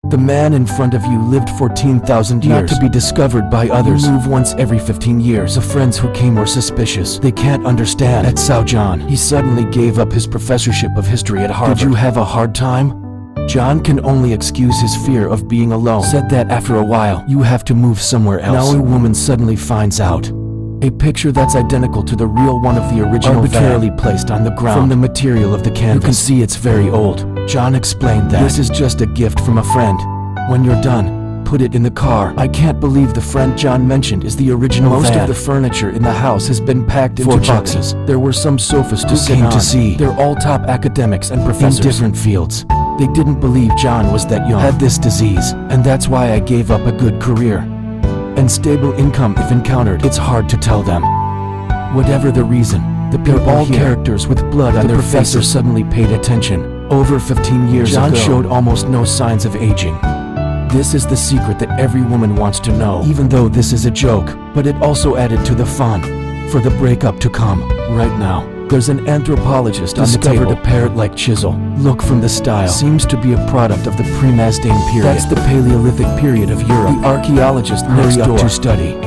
The man in front of you lived 14,000 years, not to be discovered by others. You move once every 15 years. The friends who came were suspicious. They can't understand. That's how John, he suddenly gave up his professorship of history at Harvard. Did you have a hard time? John can only excuse his fear of being alone. Said that after a while, you have to move somewhere else. Now a woman suddenly finds out a picture that's identical to the real one of the original arbitrarily placed on the ground from the material of the canvas. You can see it's very old. John explained that this is just a gift from a friend. When you're done, put it in the car. I can't believe the friend John mentioned is the original van. Most of the furniture in the house has been packed into boxes. There were some sofas to sit on. They're all top academics and professors in different fields. They didn't believe John was that young, had this disease, and that's why I gave up a good career and stable income if encountered. It's hard to tell them. Whatever the reason, they're all characters with blood on their faces. Suddenly paid attention. Over 15 years ago, John showed almost no signs of aging. This is the secret that every woman wants to know, even though this is a joke, but it also added to the fun for the breakup to come. Right now, there's an anthropologist discovered a parrot-like chisel. Look from the style. Seems to be a product of the pre-Mazdane period. That's the Paleolithic period of Europe. The archaeologist hurried up to study.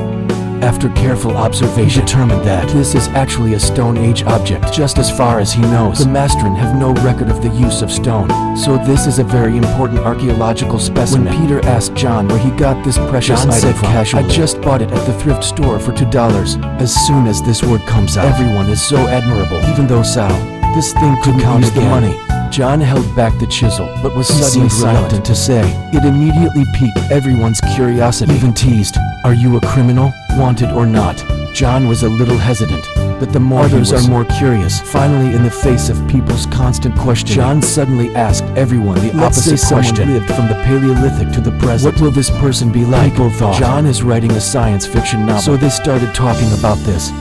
After careful observation, he determined that this is actually a Stone Age object. Just as far as he knows, the Mastron have no record of the use of stone. So this is a very important archaeological specimen. When Peter asked John where he got this precious item from, casually, I just bought it at the thrift store for $2. As soon as this word comes out, everyone is so admirable. Even though Sal, this thing could count the money. John held back the chisel, but was suddenly reluctant to say. It immediately piqued everyone's curiosity. Even teased, "Are you a criminal, wanted or not?" John was a little hesitant, but the more others are more curious. Finally, in the face of people's constant questioning, John suddenly asked everyone the opposite question. Someone lived from the Paleolithic to the present. What will this person be like? People thought John is writing a science fiction novel, so they started talking about this.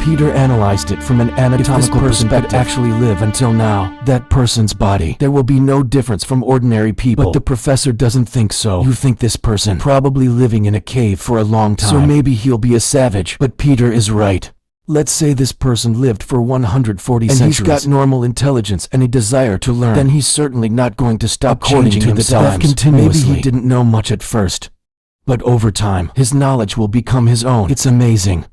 Peter analyzed it from an anatomical perspective. Actually live until now, that person's body, there will be no difference from ordinary people. But the professor doesn't think so. You think this person probably living in a cave for a long time, so maybe he'll be a savage. But Peter is right. Let's say this person lived for 140 centuries, and he's got normal intelligence and a desire to learn. Then he's certainly not going to stop changing himself continuously. Maybe he didn't know much at first, but over time, his knowledge will become his own. It's amazing.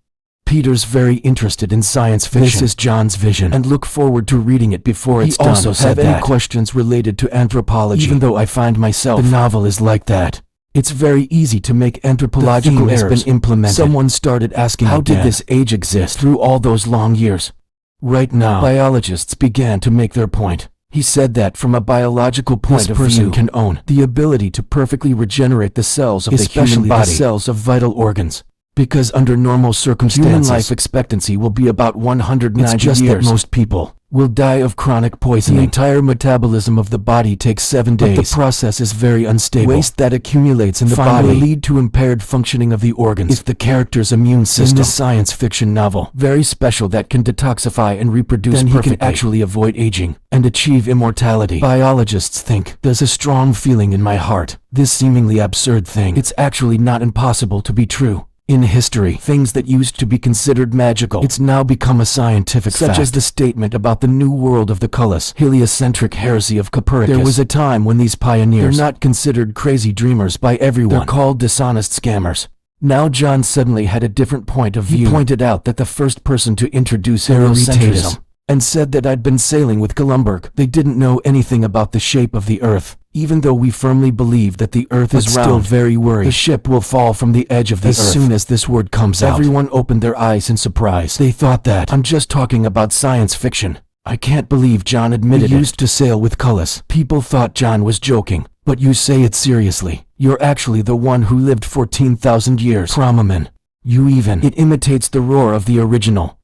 Peter's very interested in science fiction. This is John's vision, and look forward to reading it before it's done. He also said that any questions related to anthropology, even though I find myself, the novel is like that. It's very easy to make anthropological errors. Has been implemented. Someone started asking, how did this age exist through all those long years? Right now, biologists began to make their point. He said that from a biological point of view, this person can own the ability to perfectly regenerate the cells of the human body, the cells of vital organs. Because under normal circumstances, human life expectancy will be about 190 years. It's just that most people will die of chronic poisoning. The entire metabolism of the body takes 7 days. But the process is very unstable. Waste that accumulates in the body will lead to impaired functioning of the organs. If the character's immune system in this science fiction novel, very special, that can detoxify and reproduce then perfectly, he can actually avoid aging and achieve immortality. Biologists think, there's a strong feeling in my heart. This seemingly absurd thing, it's actually not impossible to be true. In history, things that used to be considered magical, it's now become a scientific fact. Such as the statement about the new world of the Cullis, heliocentric heresy of Copernicus. There was a time when these pioneers, they're not considered crazy dreamers by everyone. They're called dishonest scammers. Now John suddenly had a different point of view. He pointed out that the first person to introduce heliocentrism and said that I'd been sailing with Columberg. They didn't know anything about the shape of the Earth. Even though we firmly believe that the Earth is round, still very worried. The ship will fall from the edge of the Earth. As soon as this word comes out, everyone opened their eyes in surprise. They thought that I'm just talking about science fiction. I can't believe John admitted he used to sail with Cullis. People thought John was joking, but you say it seriously. You're actually the one who lived 14,000 years. Promaman. You even. It imitates the roar of the original.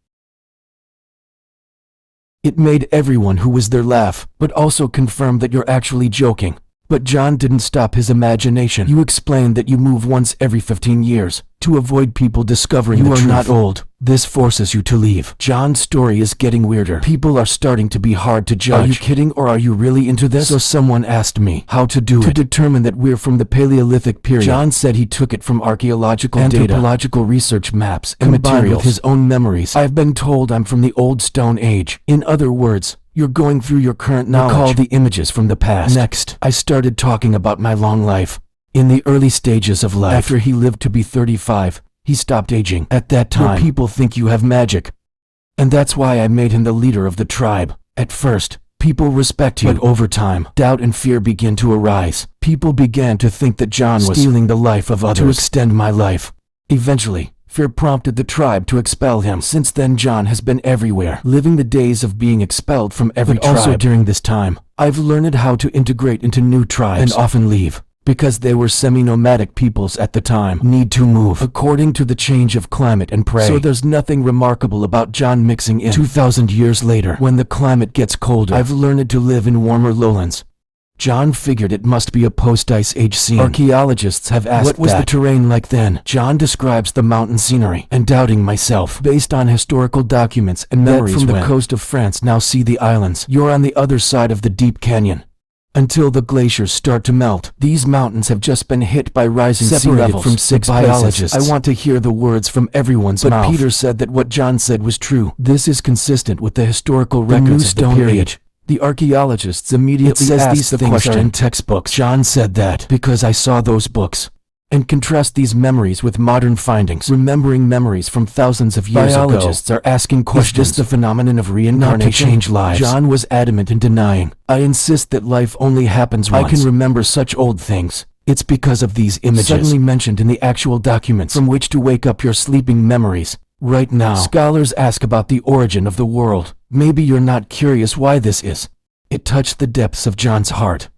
It made everyone who was there laugh, but also confirmed that you're actually joking. But John didn't stop his imagination. You explained that you move once every 15 years, to avoid people discovering you are not old. This forces you to leave. John's story is getting weirder. People are starting to be hard to judge. Are you kidding, or are you really into this? So someone asked me how to do it. To determine that we're from the Paleolithic period. John said he took it from archaeological anthropological research maps and materials with his own memories. I've been told I'm from the Old Stone Age. In other words, You're going through your current knowledge. Recall the images from the past. Next, I started talking about my long life. In the early stages of life, after he lived to be 35, he stopped aging. At that time, people think you have magic. And that's why I made him the leader of the tribe. At first, people respect you, but over time, doubt and fear begin to arise. People began to think that John was stealing the life of others to extend my life. Eventually, fear prompted the tribe to expel him. Since then, John has been everywhere, living the days of being expelled from every tribe. Also during this time, I've learned how to integrate into new tribes and often leave, because they were semi-nomadic peoples at the time, need to move according to the change of climate and prey. So there's nothing remarkable about John mixing in. 2,000 years later, when the climate gets colder, I've learned to live in warmer lowlands. John figured it must be a post-ice age scene. Archaeologists have asked what was the terrain like then. John describes the mountain scenery, and doubting myself, based on historical documents and memories from the coast of France now see the islands. You're on the other side of the deep canyon. Until the glaciers start to melt, these mountains have just been hit by rising sea levels from 6 biologists. I want to hear the words from everyone's mouth. But Peter said that what John said was true. This is consistent with the historical records of the period. The archaeologists immediately asked these things are in textbooks. John said that because I saw those books. And contrast these memories with modern findings. Remembering memories from thousands of years ago. Biologists are asking questions. Is this the phenomenon of reincarnation? Not to change lives. John was adamant in denying. I insist that life only happens once. I can remember such old things. It's because of these images suddenly mentioned in the actual documents from which to wake up your sleeping memories. Right now, scholars ask about the origin of the world. Maybe you're not curious why this is. It touched the depths of John's heart.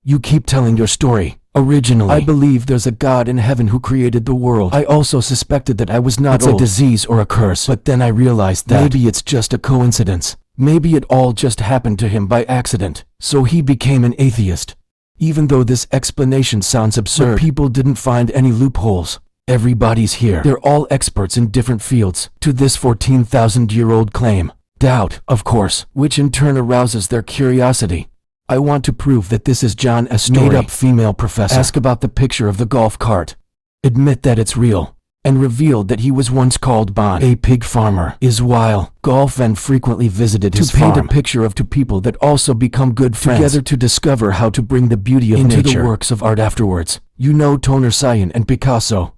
You keep telling your story. Originally, I believed there's a God in heaven who created the world. I also suspected that I was not old. It's a disease or a curse. But then I realized that maybe it's just a coincidence. Maybe it all just happened to him by accident. So he became an atheist. Even though this explanation sounds absurd, but people didn't find any loopholes. Everybody's here. They're all experts in different fields. To this 14,000-year-old claim. Doubt, of course, which in turn arouses their curiosity. I want to prove that this is John S. story. Made-up female professor. Ask about the picture of the golf cart. Admit that it's real. And revealed that he was once called Bon, a pig farmer. Is while golf and frequently visited his farm. To paint a picture of two people that also become good friends. Together to discover how to bring the beauty of nature into the works of art afterwards. You know Toner Sion and Picasso.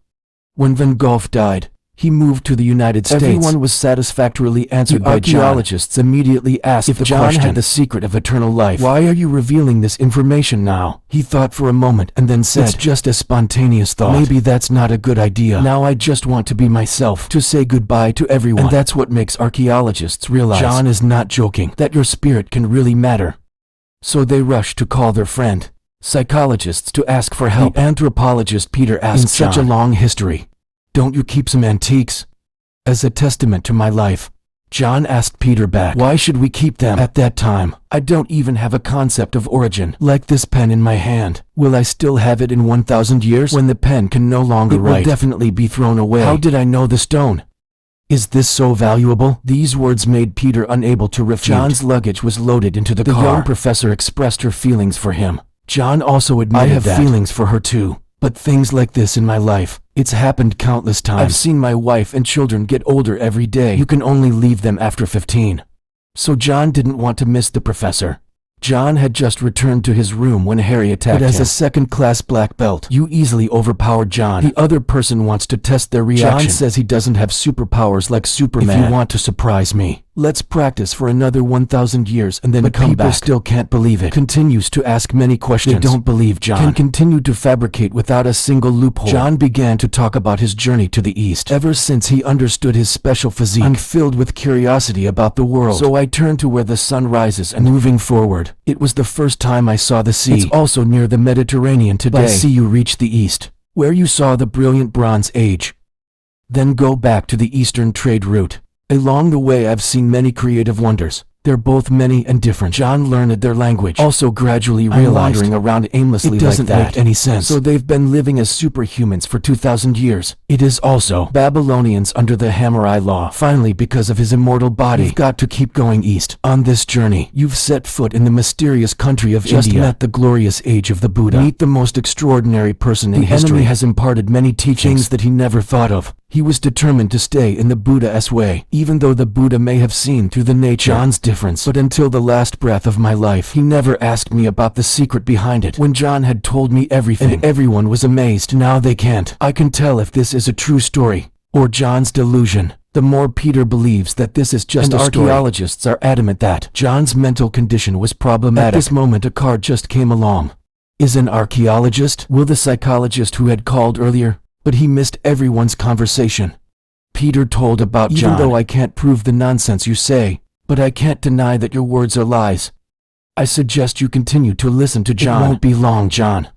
When Van Gogh died, he moved to the United States. Everyone was satisfactorily answered by John. Archaeologists immediately asked if John had the secret of eternal life. Why are you revealing this information now? He thought for a moment and then said, it's just a spontaneous thought. Maybe that's not a good idea. Now I just want to be myself, to say goodbye to everyone. And that's what makes archaeologists realize John is not joking, that your spirit can really matter. So they rushed to call their friend, psychologists, to ask for help. The anthropologist Peter asked, in such a long history, don't you keep some antiques? As a testament to my life, John asked Peter back, why should we keep them? At that time, I don't even have a concept of origin. Like this pen in my hand. Will I still have it in 1,000 years? When the pen can no longer write, it will definitely be thrown away. How did I know the stone? Is this so valuable? These words made Peter unable to refute. John's luggage was loaded into the car. The young professor expressed her feelings for him. John also admitted I have feelings for her too. But things like this in my life, it's happened countless times. I've seen my wife and children get older every day. You can only leave them after 15. So John didn't want to miss the professor. John had just returned to his room when Harry attacked him. But as a second-class black belt, you easily overpowered John. The other person wants to test their reaction. John says he doesn't have superpowers like Superman. If you want to surprise me, let's practice for another 1,000 years and then come back. People still can't believe it. Continues to ask many questions. They don't believe John can continue to fabricate without a single loophole. John began to talk about his journey to the east. Ever since he understood his special physique, I'm filled with curiosity about the world. So I turned to where the sun rises and moving forward. It was the first time I saw the sea. It's also near the Mediterranean today. By sea you reach the east, where you saw the brilliant Bronze Age. Then go back to the eastern trade route. Along the way I've seen many creative wonders. They're both many and different. John learned their language. Also gradually realized wandering around aimlessly it doesn't make any sense. So they've been living as superhumans for 2,000 years. It is also Babylonians under the Hammurabi law. Finally, because of his immortal body, you've got to keep going east. On this journey, you've set foot in the mysterious country of India. Just met the glorious age of the Buddha. Meet the most extraordinary person in history. The enemy has imparted many teachings that he never thought of. He was determined to stay in the Buddha's way, even though the Buddha may have seen through the nature John's difference. But until the last breath of my life, he never asked me about the secret behind it. When John had told me everything, and everyone was amazed. Now they can't. I can tell if this is a true story, or John's delusion. The more Peter believes that this is just a story. Archaeologists are adamant that John's mental condition was problematic. At this moment a card just came along. Is an archaeologist? Will the psychologist who had called earlier? But he missed everyone's conversation. Peter told about John. Even though I can't prove the nonsense you say, but I can't deny that your words are lies. I suggest you continue to listen to John. It won't be long, John.